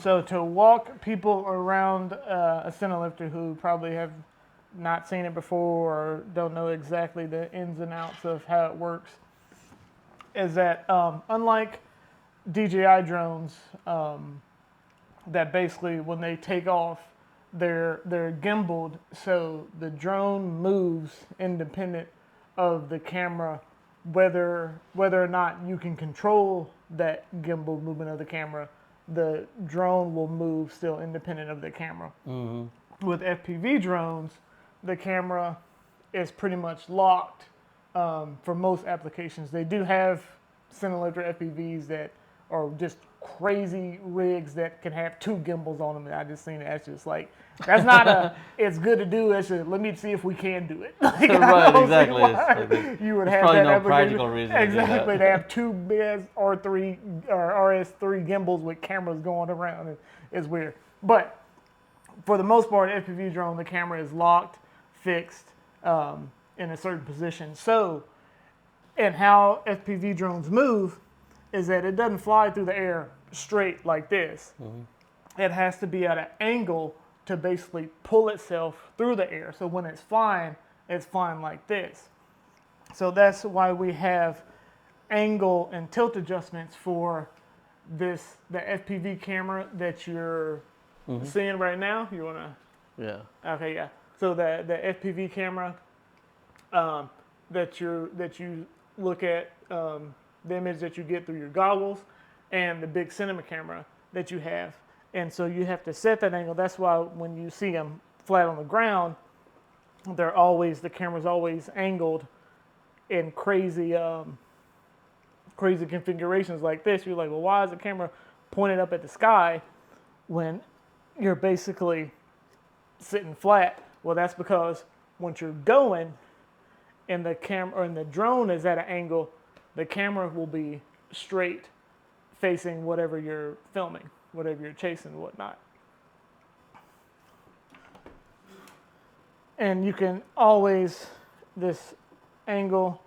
So to walk people around a cinelifter who probably have not seen it before or don't know exactly the ins and outs of how it works, is that unlike DJI drones, that basically when they take off, they're gimbaled, so the drone moves independent of the camera, whether or not you can control that gimbal movement of the camera. The drone will move still independent of the camera. With FPV drones, the camera is pretty much locked for most applications. They do have cinelifter FPVs that are just crazy rigs that can have two gimbals on them. And I just seen it. That's just like, that's not a, it's good to do. It's just, let me see if we can do it. Like, right, exactly. You would have probably that no application. practical reason Exactly. to They have two big R3 or RS3 gimbals with cameras going around. It's weird. But for the most part, FPV drone, the camera is locked, fixed in a certain position. So, and how FPV drones move is that it doesn't fly through the air straight like this. It has to be at an angle to basically pull itself through the air. So when it's flying like this. So that's why we have angle and tilt adjustments for the FPV camera that you're seeing right now. You wanna? Yeah. Okay, yeah. So the FPV camera that you look at, the image that you get through your goggles, and the big cinema camera that you have. And so you have to set that angle. That's why when you see them flat on the ground, the camera's always angled in crazy configurations like this. You're like, well, why is the camera pointed up at the sky when you're basically sitting flat? Well, that's because once you're going and the camera and the drone is at an angle, the camera will be straight facing whatever you're filming, whatever you're chasing and whatnot. And you can always, this angle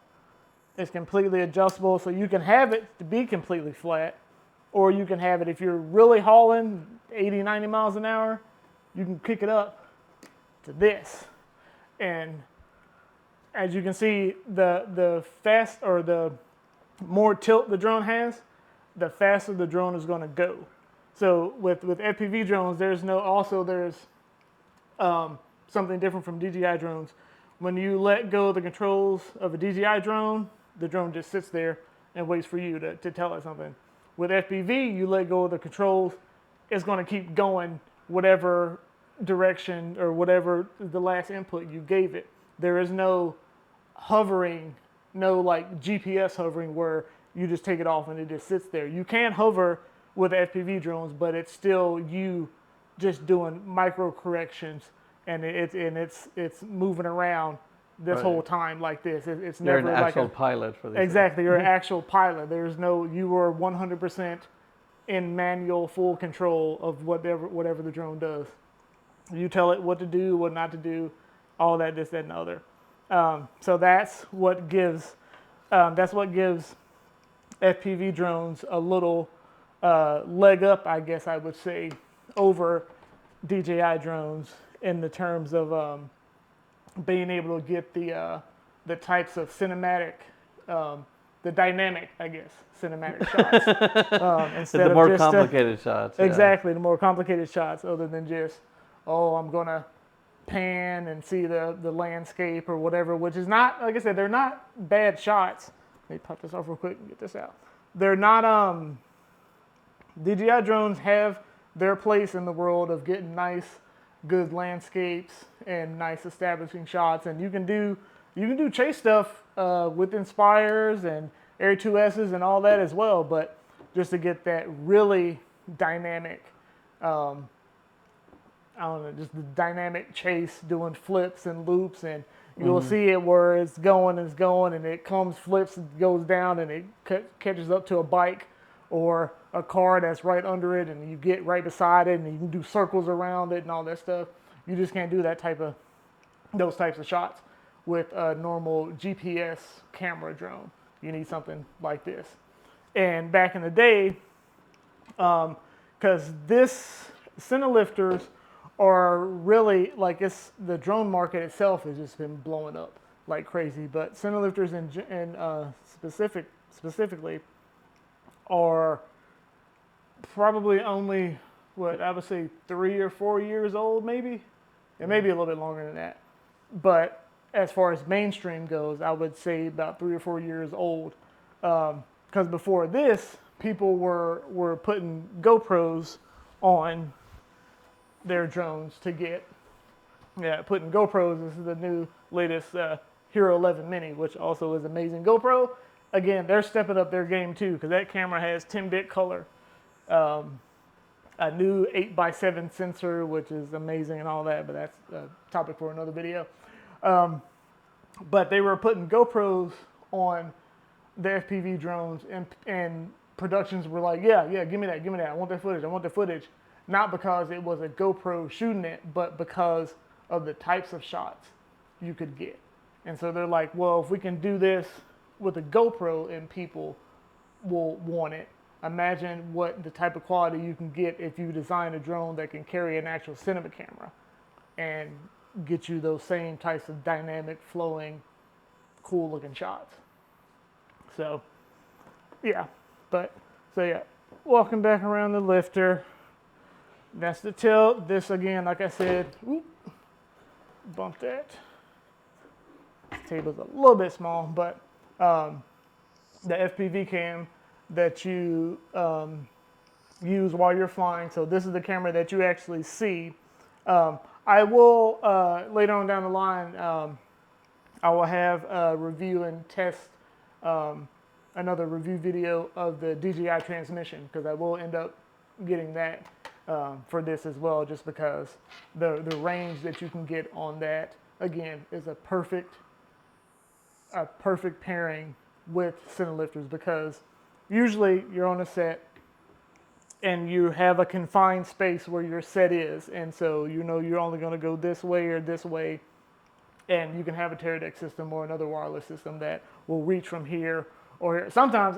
is completely adjustable, so you can have it to be completely flat, or you can have it, if you're really hauling 80, 90 miles an hour, you can kick it up to this. And as you can see, the more tilt the drone has, the faster the drone is going to go. So with FPV drones, there's something different from DJI drones. When you let go of the controls of a DJI drone, the drone just sits there and waits for you to tell it something. With FPV, you let go of the controls, it's going to keep going whatever direction or whatever the last input you gave it. There is no hovering, no like GPS hovering where you just take it off and it just sits there. You can hover with FPV drones, but it's still you just doing micro corrections, and it's moving around this whole time like this. It's You're never an like actual pilot for this. Exactly, you're an actual pilot. You are 100% in manual full control of whatever the drone does. You tell it what to do, what not to do, all that, this, that, and the other. So that's what gives FPV drones a little leg up, I guess I would say, over DJI drones in the terms of being able to get the types of cinematic, the dynamic, I guess, cinematic shots instead the more of just complicated shots. Yeah. Exactly, the more complicated shots, other than just, I'm gonna pan and see the landscape or whatever, which is not, like I said, they're not bad shots. Let me pop this off real quick and get this out. They're not, DJI drones have their place in the world of getting nice, good landscapes and nice establishing shots, and you can do chase stuff with Inspires and Air 2Ss and all that as well, but just to get that really dynamic, just the dynamic chase, doing flips and loops, and you'll see it where it's going, and it comes, flips, and goes down, and it catches up to a bike or a car that's right under it, and you get right beside it, and you can do circles around it and all that stuff. You just can't do those types of shots with a normal GPS camera drone. You need something like this. And back in the day, because this cinelifters are really like the drone market itself has just been blowing up like crazy. But cinelifters specifically are probably only what I would say 3 or 4 years old, maybe. It may be a little bit longer than that. But as far as mainstream goes, I would say about 3 or 4 years old. Because before this, people were putting GoPros on their drones to get, putting GoPros. This is the new latest Hero 11 Mini, which also is amazing. GoPro, again, they're stepping up their game too, because that camera has 10-bit color. A new 8x7 sensor, which is amazing and all that, but that's a topic for another video. But they were putting GoPros on the FPV drones, and productions were like, yeah, give me that, I want that footage. Not because it was a GoPro shooting it, but because of the types of shots you could get. And so they're like, well, if we can do this with a GoPro and people will want it, imagine what the type of quality you can get if you design a drone that can carry an actual cinema camera and get you those same types of dynamic, flowing, cool looking shots. So, yeah. Walking back around the lifter. That's the tilt. This again, like I said, bump that. This table's a little bit small, but the FPV cam that you use while you're flying. So this is the camera that you actually see. I will, later on down the line, I will have a review and test another review video of the DJI transmission, because I will end up getting that for this as well, just because the range that you can get on that, again, is a perfect pairing with cinelifters, because usually you're on a set and you have a confined space where your set is, and so you know you're only going to go this way or this way, and you can have a Teradek system or another wireless system that will reach from here or here. Sometimes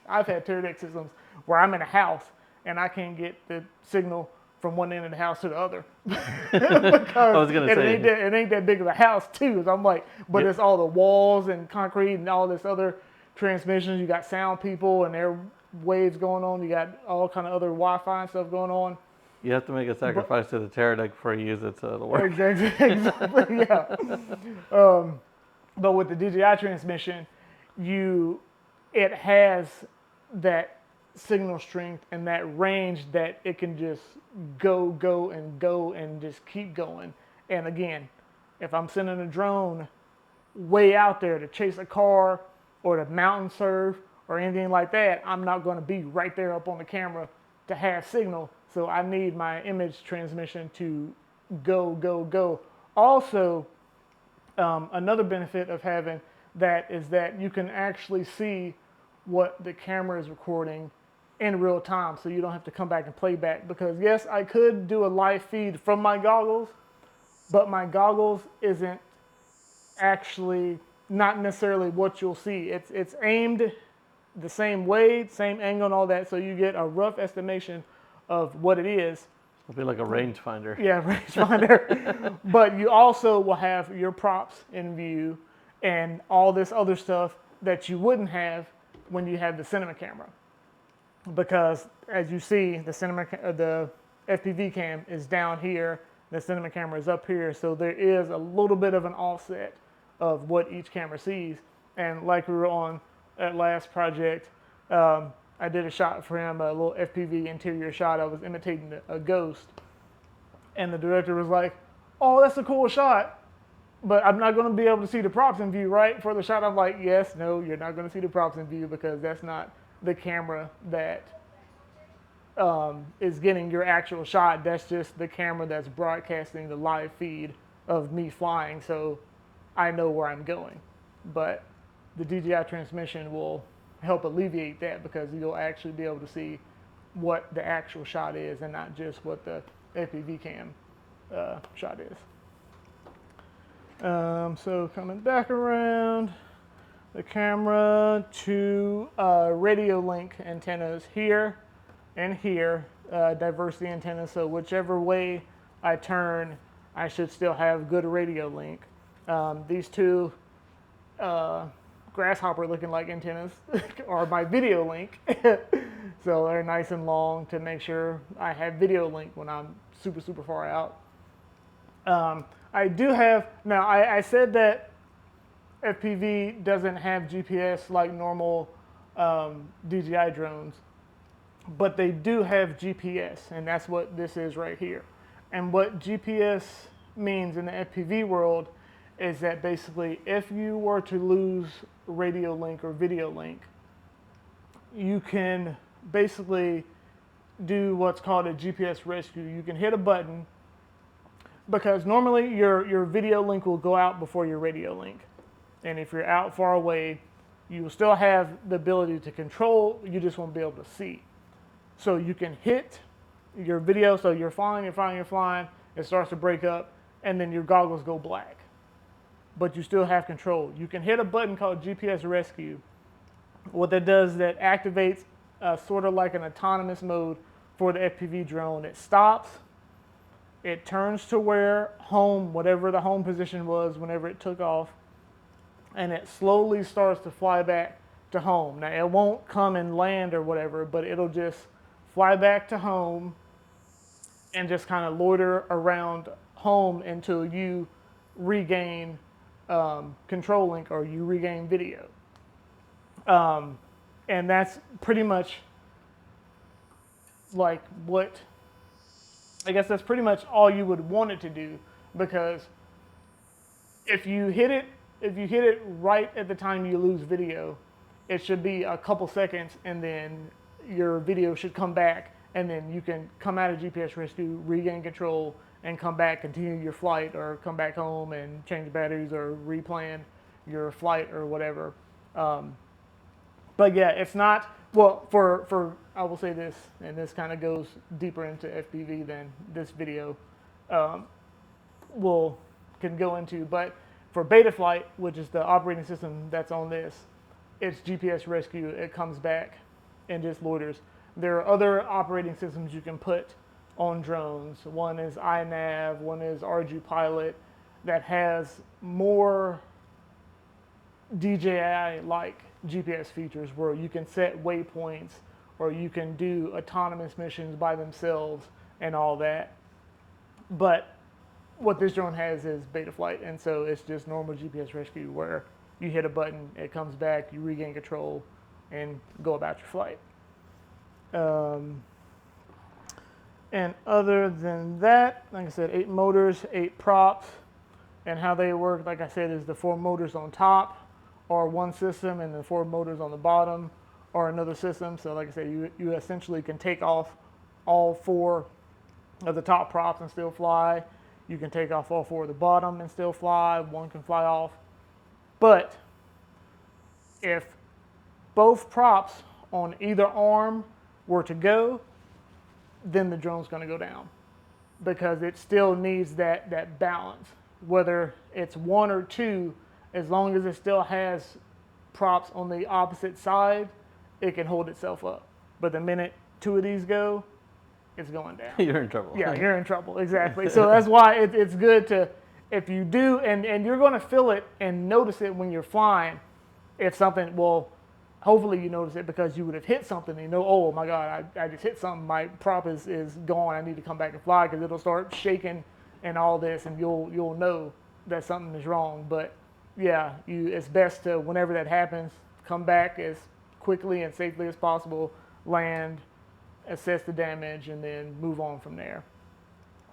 I've had Teradek systems where I'm in a house and I can't get the signal from one end of the house to the other. Because I was going to say it ain't that big of a house too. So I'm like, but it's all the walls and concrete and all this other transmissions. You got sound people and their waves going on. You got all kind of other Wi-Fi and stuff going on. You have to make a sacrifice to the Teradek before you use it so it'll work. Exactly, yeah. But with the DJI transmission, it has that signal strength and that range that it can just go and just keep going. And again, if I'm sending a drone way out there to chase a car or to mountain surf or anything like that, I'm not going to be right there up on the camera to have signal. So I need my image transmission to go. Also, another benefit of having that is that you can actually see what the camera is recording in real time, so you don't have to come back and play back. Because yes, I could do a live feed from my goggles, but my goggles isn't actually not necessarily what you'll see. It's aimed the same way, same angle and all that, so you get a rough estimation of what it is. It'll be like a rangefinder. Yeah, rangefinder. But you also will have your props in view and all this other stuff that you wouldn't have when you have the cinema camera. Because as you see, the FPV cam is down here, the cinema camera is up here, so there is a little bit of an offset of what each camera sees. And like we were on that last project, I did a shot for him, a little FPV interior shot. I was imitating a ghost, and the director was like, "Oh, that's a cool shot, but I'm not going to be able to see the props in view, right?" For the shot, I'm like, "Yes, no, you're not going to see the props in view, because that's not the camera that is getting your actual shot. That's just the camera that's broadcasting the live feed of me flying, so I know where I'm going." But the DJI transmission will help alleviate that, because you'll actually be able to see what the actual shot is and not just what the FPV cam shot is. So coming back around the camera to radio link antennas here and here. diversity antenna, so whichever way I turn, I should still have good radio link. These two grasshopper looking like antennas are my video link. So they're nice and long to make sure I have video link when I'm super, super far out. I do have, now I said that FPV doesn't have GPS like normal DJI drones, but they do have GPS, and that's what this is right here. And what GPS means in the FPV world is that basically if you were to lose radio link or video link, you can basically do what's called a GPS rescue. You can hit a button, because normally your video link will go out before your radio link. And if you're out far away, you will still have the ability to control, you just won't be able to see. So you can hit your video, so you're flying, it starts to break up, and then your goggles go black. But you still have control. You can hit a button called GPS Rescue. What that does is that activates sort of like an autonomous mode for the FPV drone. It stops, it turns to where home, whatever the home position was whenever it took off, and it slowly starts to fly back to home. Now, it won't come and land or whatever, but it'll just fly back to home and just kind of loiter around home until you regain control link or you regain video. And that's pretty much like what, I guess that's pretty much all you would want it to do, because if you hit it right at the time you lose video, it should be a couple seconds, and then your video should come back, and then you can come out of GPS Rescue, regain control, and come back, continue your flight, or come back home and change batteries or replan your flight or whatever. But yeah, it's not, well, for I will say this, and this kind of goes deeper into FPV than this video can go into, but for Betaflight, which is the operating system that's on this, it's GPS Rescue. It comes back and just loiters. There are other operating systems you can put on drones. One is iNav, one is RG Pilot, that has more DJI-like GPS features where you can set waypoints or you can do autonomous missions by themselves and all that. But what this drone has is Betaflight, and so it's just normal GPS Rescue where you hit a button, it comes back, you regain control, and go about your flight. And other than that, like I said, 8 motors, 8 props, and how they work, like I said, is the 4 motors on top, or one system, and the 4 motors on the bottom, or another system. So like I said, you essentially can take off all 4 of the top props and still fly. You can take off all 4 of the bottom and still fly. One can fly off. But if both props on either arm were to go, then the drone's going to go down, because it still needs that balance. Whether it's 1 or 2, as long as it still has props on the opposite side, it can hold itself up. But the minute 2 of these go, it's going down. You're in trouble. Yeah, you're in trouble, exactly. So that's why it's good to, if you do, and you're going to feel it and notice it when you're flying, if something, well, hopefully you notice it because you would have hit something and you know, oh my God, I just hit something, my prop is gone, I need to come back and fly, because it'll start shaking and all this, and you'll know that something is wrong. But yeah, it's best to, whenever that happens, come back as quickly and safely as possible, land, assess the damage, and then move on from there.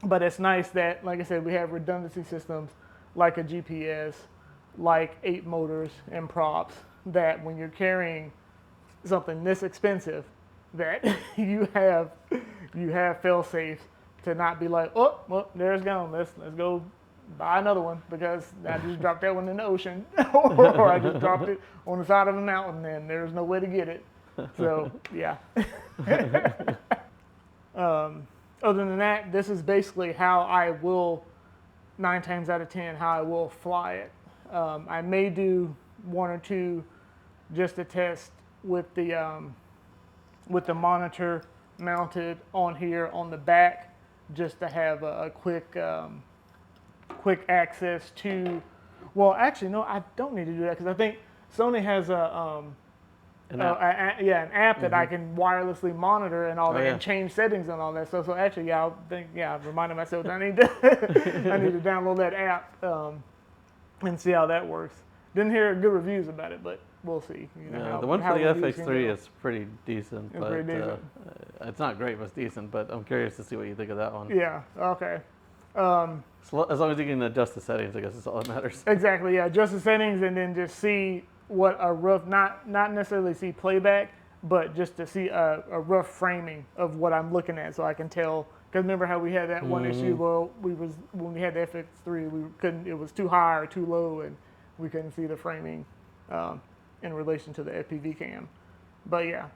But it's nice that, like I said, we have redundancy systems like a GPS, like 8 motors and props, that when you're carrying something this expensive, that you have fail-safes to not be like, oh, well, there's gone. Let's go buy another one because I just dropped that one in the ocean, or I just dropped it on the side of a mountain and there's no way to get it. So yeah. Other than that, this is basically how I will, 9 times out of 10, how I will fly it. I may do 1 or 2 just to test with the monitor mounted on here on the back, just to have a quick quick access to. Well, actually, no, I don't need to do that because I think Sony has An app. an app that I can wirelessly monitor and all that, yeah. and change settings and all that stuff. So actually, yeah, I reminded myself that I need to I need to download that app and see how that works. Didn't hear good reviews about it, but we'll see. You know, Yeah, how, the one how for the reviews can FX3 go. is pretty decent, It's but pretty decent. it's not great, but it's decent. But I'm curious to see what you think of that one. Yeah. Okay. As long as you can adjust the settings, I guess that's all that matters. Exactly. Yeah. Adjust the settings and then just see what a rough, not necessarily see playback, but just to see a rough framing of what I'm looking at, so I can tell. Because remember how we had that one issue where when we had the FX3, we couldn't. It was too high or too low, and we couldn't see the framing in relation to the FPV cam. But yeah.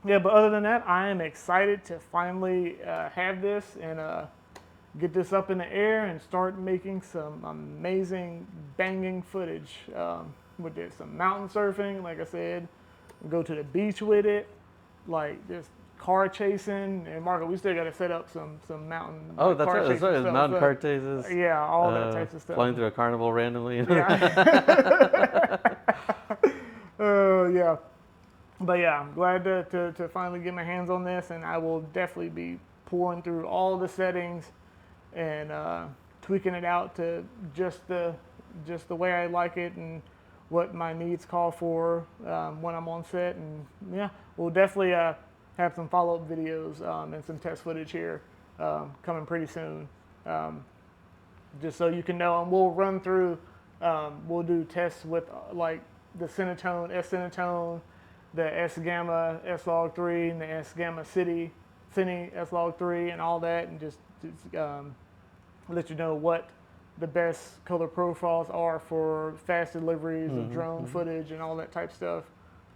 Yeah, but other than that, I am excited to finally have this and get this up in the air and start making some amazing banging footage with this. Some mountain surfing, like I said, go to the beach with it, like just car chasing. And Marco, we still got to set up some mountain. Oh, like, that's car right. That's chasing right. stuff. Mountain So, car chases. yeah, all that types of stuff. Flying through a carnival randomly. Yeah. Yeah. But yeah, I'm glad to finally get my hands on this, and I will definitely be pouring through all the settings and tweaking it out to just the way I like it and what my needs call for when I'm on set. And yeah, we'll definitely have some follow-up videos and some test footage here coming pretty soon, just so you can know. And we'll run through, we'll do tests with like the Cinetone, S-Cinetone, the S-Gamma S-Log3, and the S-Gamma Cine S-Log3, and all that, and just let you know what the best color profiles are for fast deliveries of drone footage and all that type stuff.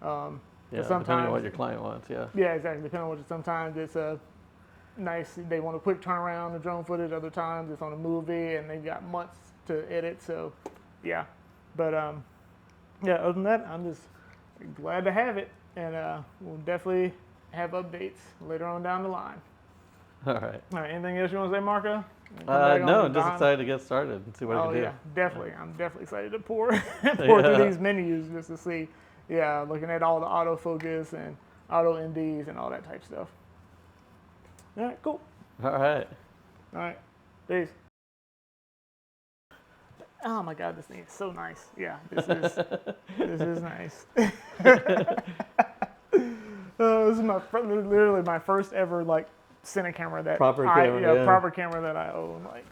Yeah, sometimes, depending on what your client wants. Yeah. Yeah, exactly. Depending on what. Sometimes it's a nice. They want a quick turnaround of drone footage. Other times it's on a movie and they've got months to edit. So, yeah. But yeah. Other than that, I'm just glad to have it, and we'll definitely have updates later on down the line. All right. All right. Anything else you want to say, Marco? No, I'm just excited to get started and see what I Oh can do. yeah, definitely. I'm definitely excited to pour through these menus just to see. Yeah, looking at all the autofocus and auto NDs and all that type stuff. All right, cool. All right. All right, peace. Oh my God, this thing is so nice. Yeah, this is nice. This is literally my first ever like cine camera that Proper camera, yeah. proper camera that I own. Like,